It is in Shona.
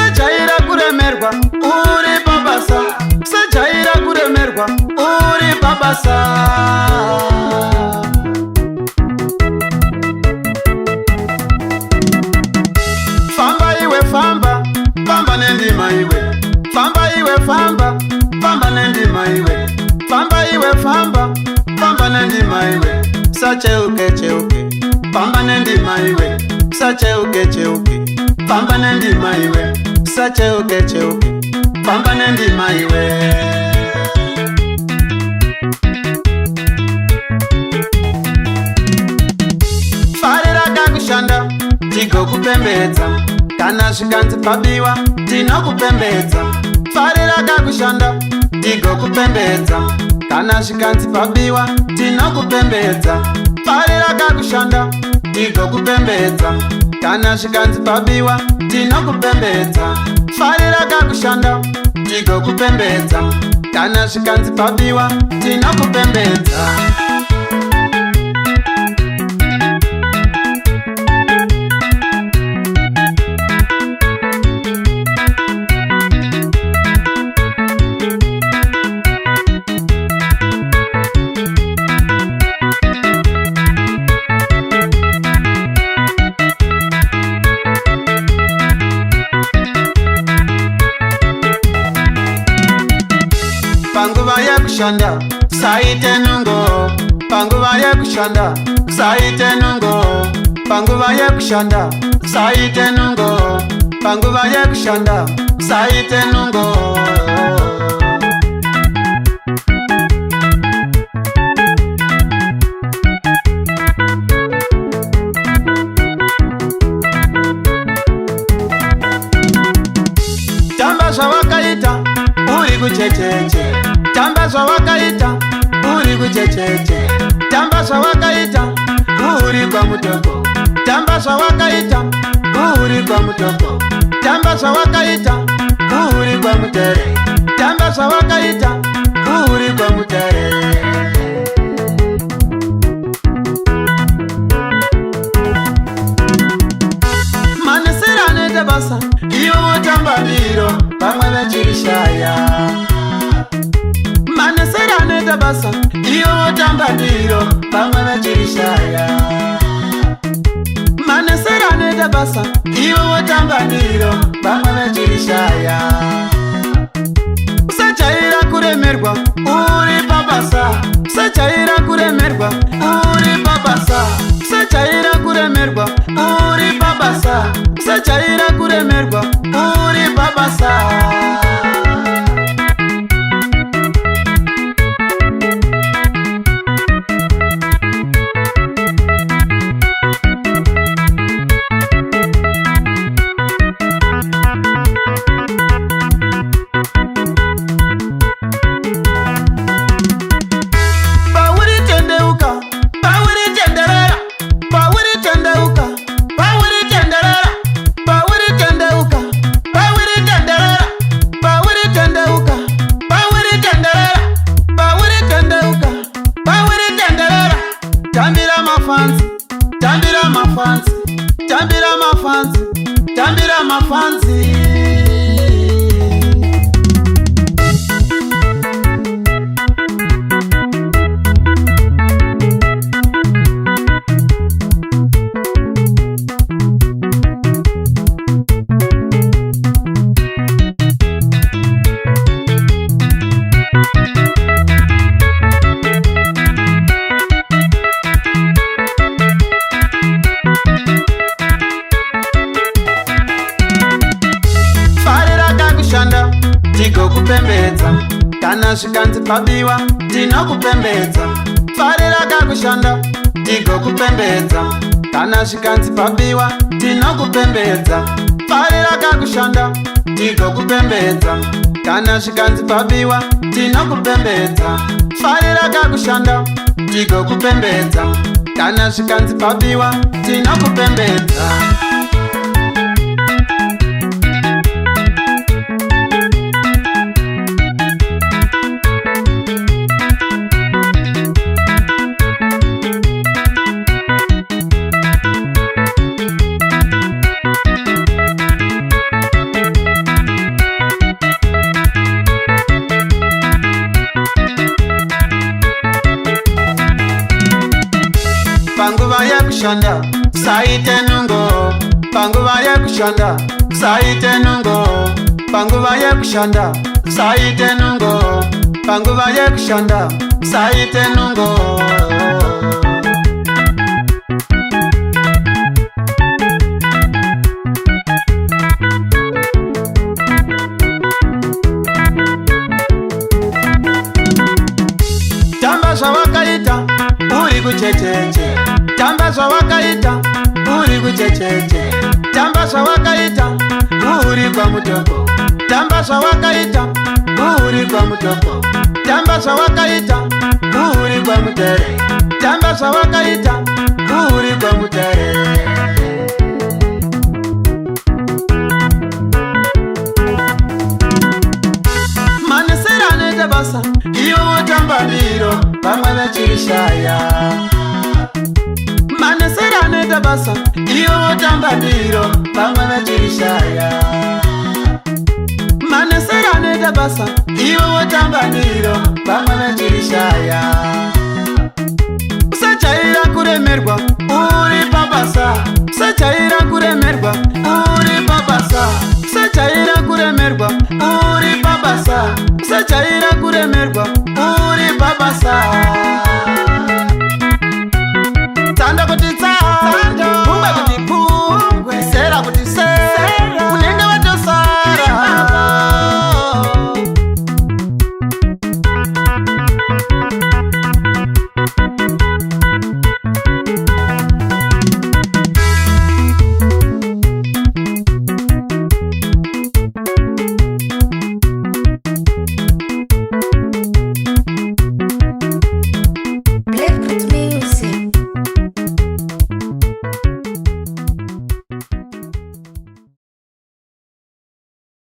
Usajaira kuremerwa uri pabasa, usajaira kuremerwa uri pabasa. Famba iwe famba, famba nendima iwe. Famba iwe famba, famba nendima iwe. Famba iwe famba, famba nendima iwe. Sacheuke cheuke, famba nendima iwe. Sacheuke cheuke, famba nendima iwe. Sacheuke cheuke, famba nendima iwe. Farira kakushanda tigokupembedza, kana zvikanzi pabiwa tinokupembedza. Farira kakushanda tigokupembedza, kana zvikanzi pabiwa tinokupembedza. Farira kakushanda tigokupembedza, kana zvikanzi pabiwa tinokupembedza. Farira kakushanda tigokupembedza, kana zvikanzi pabiwa tinokupembedza. Panguva yekushanda saite nungo, panguva yekushanda saite nungo, panguva yekushanda saite nungo, panguva yekushanda saite nungo. Tamba zvawakaita uri kuchecheche, tamba zvawakaita uri kuchecheche, tamba zvawakaita uri kwamutoko, tamba zvawakaita uri kwamutoko, tamba zvawakaita uri kwamutere, tamba zvawakaita uri kwamutere. Manesera anoita basa iwo wotamba ndiro vamwe vachirishaya. Manesera anoita basa iwo wotamba ndiro vamwe vachirishaya. Manesera anoita basa iwo wotamba ndiro vamwe vachirishaya. Usajaira kuremerwa uri pabasa, usajaira kuremerwa uri pabasa, usajaira kuremerwa uri pabasa, usajaira kuremerwa uri pabasa. Tambira mafanzi, tambira mafanzi, tambira mafanzi, tambira mafanzi. Tigokupembedza, kana zvikanzi pabiwa tinokupembedza. Farira kakushanda tigokupembedza, kana zvikanzi pabiwa tinokupembedza. Farira kakushanda tigokupembedza, kana zvikanzi pabiwa tinokupembedza. Farira kakushanda tigokupembedza, kana zvikanzi pabiwa tinokupembedza. panguva yekushanda saite nungo, panguva yekushanda saite nungo, panguva yekushanda saite nungo. Tamba zvawakaita uri kuchecheche, tamba zvawakaita uri kuchecheche, tamba zvawakaita uri kwaMutoko, tamba zvawakaita uri kwaMutoko, tamba zvawakaita uri kwaMutere, tamba zvawakaita uri kwaMutere. Manesera anoita basa iwo wotamba ndiro vamwe vachirishaya. Manesera anoita basa iwo wotamba ndiro vamwe vachirishaya. Manesera anoita basa iwo wotamba ndiro vamwe vachirishaya. Usajaira kuremerwa uri pabasa, usajaira kuremerwa uri pabasa, usajaira kuremerwa uri pabasa, usajaira kuremerwa uri pabasa.